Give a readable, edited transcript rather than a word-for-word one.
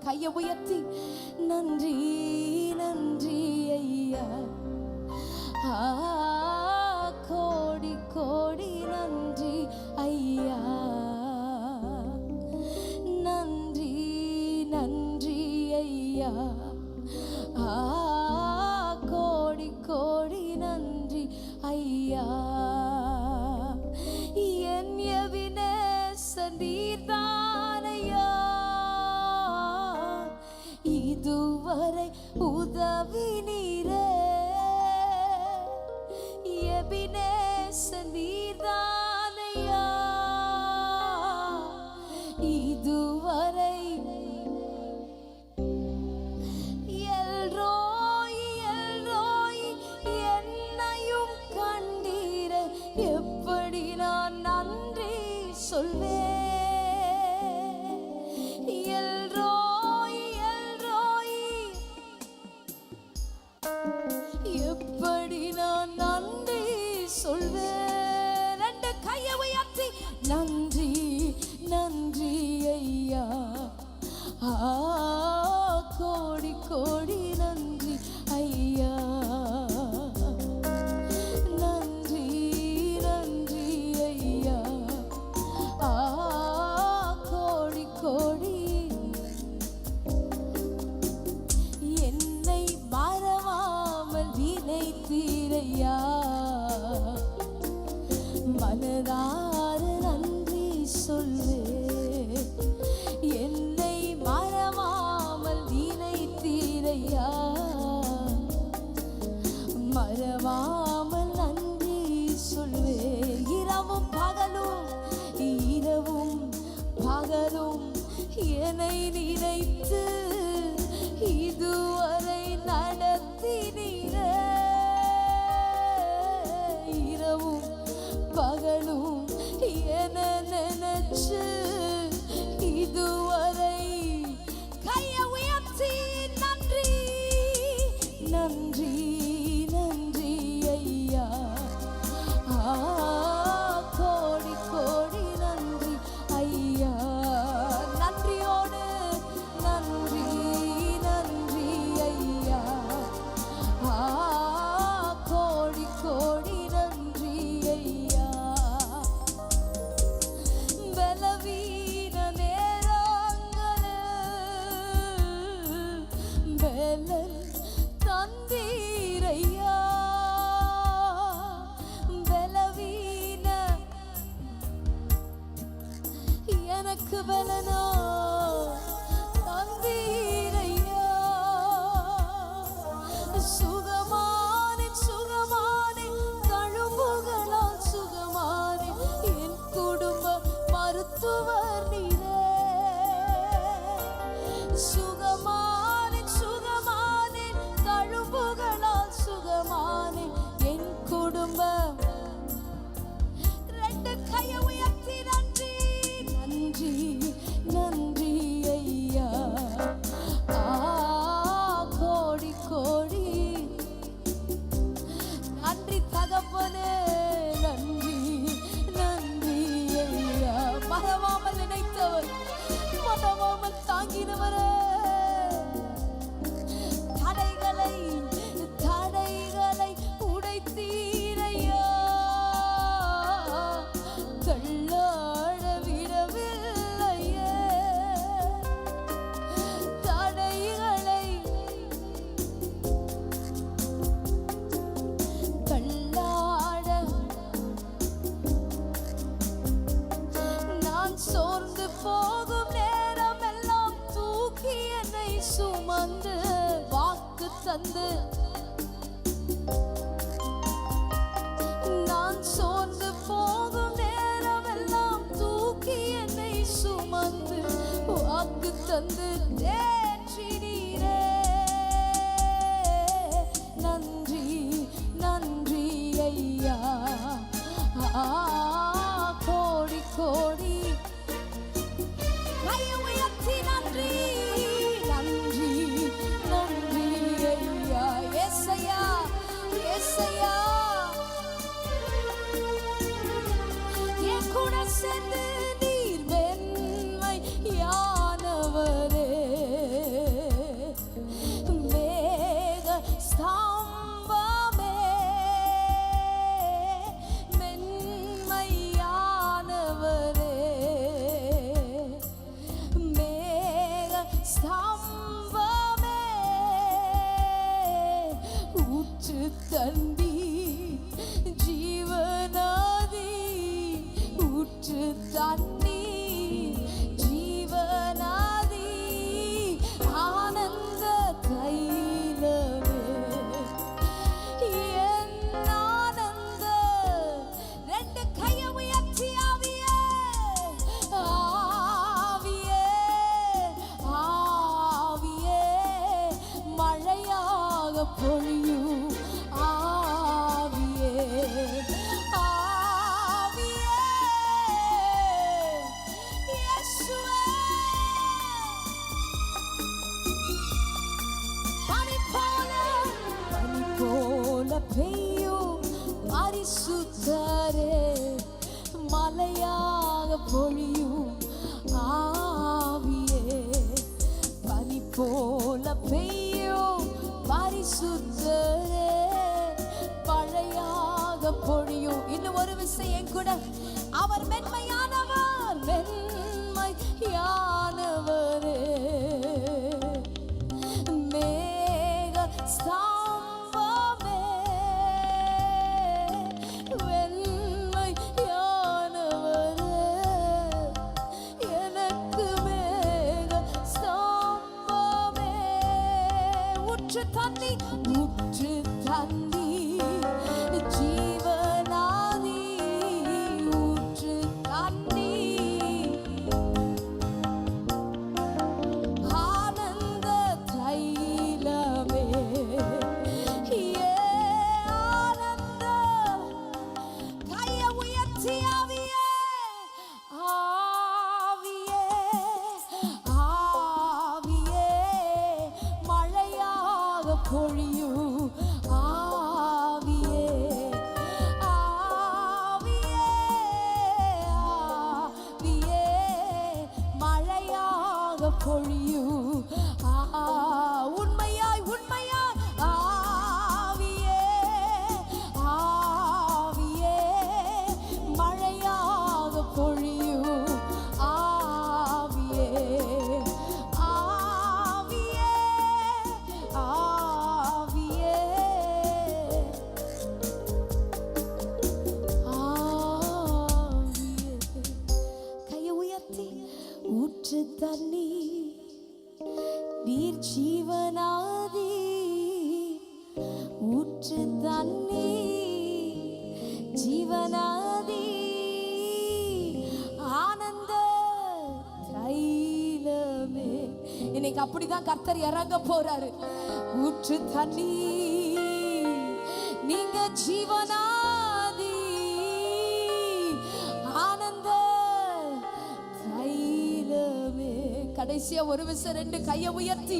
கையை உயர்த்தி நன்றி நன்றி ஐயா, கோடி கோடி நன்றி ஐயா, நன்றி நன்றி ஐயா, கோடி கோடி நன்றி ஐயா. என் எபினேசர் நீர்தானையா, இதுவரை உதவி நீரே. எபினேசர் நீர்தானையா, இதுவரை. எல்ரோய் எல்ரோய் என்னையும் கண்டீரே, எப்படி நான் நன்றி சொல்வேன். எல்ரோய் எல்ரோய் எப்படி நான் நன்றி சொல்வேன். ரெண்டு கையை உயர்த்தி நன்றி நன்றி ஐயா, கோடி கோடி நன்றி ஐயா, நன்றி நன்றி ஐயா, கோடி கோடி. என்னை மறவாமல் நினைத்தீரையா, மனதார நன்றி சொல்வே. என்னை மறவாமல் நினைத்தீரையா, மறவாமல் நன்றி சொல்வே. இரவும் பகலும் இரவும் பகலும் என்னை நினைத்து இதுவரை நடத்தினீரே. இரவும் பகலும் என்ன நினைச்சு இதுவரை. கையை உயர்த்தி நன்றி நன்றி நன்றி ஐயா, கோடி கோடி நன்றி ஐயா. நன்றியோடு நன்றி நன்றி ஐயா, கோடி கோடி நன்றி ஐயா. பலவீன நேரங்களில் பலன் தந்தீரையா, பலவீன எனக்கு பலனோ தந்தீரையா. சுகமானே சுகமானே தழும்புகளால் சுகமானே, என் குடும்ப மருத்துவர் நீரே. சுகமானே சுகமானே தழும்புகளால் சுகமானே, என் குடும்பம். ரெண்டு கையை உயர்த்தி நன்றி நன்றி நன்றி ஐயா, கோடி கோடி நன்றி தகப்பனே, நன்றி நன்றி ஐயா. மறவாமல் நினைத்தவர், மறவாமல் தாங்கினவரே. தடைகளை தடைகளை உடைத்தீரையா, தள்ளாட விடவில்லையே. தடைகளை தள்ளாட நான் சோர்ந்து போகும் நேரம் எல்லாம் தூக்கி என்னை சுமந்து வாக்கு தந்து. நான் சோர்ந்து போகும் நேரம் எல்லாம் தூக்கி என்னை சுமந்து வாக்கு தந்து தேற்றினீரே. நன்றி நன்றி ஐயா, கோடி கோடி. கையை உயர்த்தி நன்றி நன்றி நன்றி ஐயா, ஏசையா ஏசையா. என் கூட சேர்ந்து நீர் வெண்மை யானவரே, தண்ணி ஜீவனாதி ஊற்று தண்ணி ஜீவனாதி ஆனந்த தைலமே என் ஆனந்த ரெண்டு கையை உயர்த்தி ஆவியே ஆவியே ஆவியே மழையாக பொழியும் ஆவியே ஆவியே இயேசுவே பனி போல பெய்யும் பரிசுத்தரே மலையாக பொழியும் ஆவியே பனி போல பெய்யும் பரிசுத்தரே மழையாக பொழியும். இன்னும் ஒரு விஷயம் கூட, அவர் மென்மையானவர் மென்மையானவரே மேக ஸ்தம்பமே வெண்மையானவரே எனக்கு மேக ஸ்தம்பமே ஊற்று தண்ணி ஊற்று தண்ணி ஜீவனாதி ஊற்று தண்ணி ஆனந்த தைலமே ஆனந்த கையை உயர்த்தி ஆவியே ஆவியே ஆவியே மழையாக பொழியும் ஆவியே ஆவியே ஆவியே மழையாக பொழியும் உண்மையாய் உண்மையாய் ஆவியே ஆவியே மழையாக பொழியும் ஆவியே ஆவியே ஆவியே ஆவியே கையை உயர்த்தி ஊற்று தண்ணி நீர் ஜீவனாதி ஊற்று தண்ணி ஜீவனாதி ஆனந்த தைலமே. இன்னைக்கு அப்படிதான் கர்த்தர் இறங்க போறாரு. ஊற்று தண்ணி நீங்க ஜீவனாதி ஆனந்த தைலமே. கடைசியா ஒரு விஷயம், ரெண்டு கையை உயர்த்தி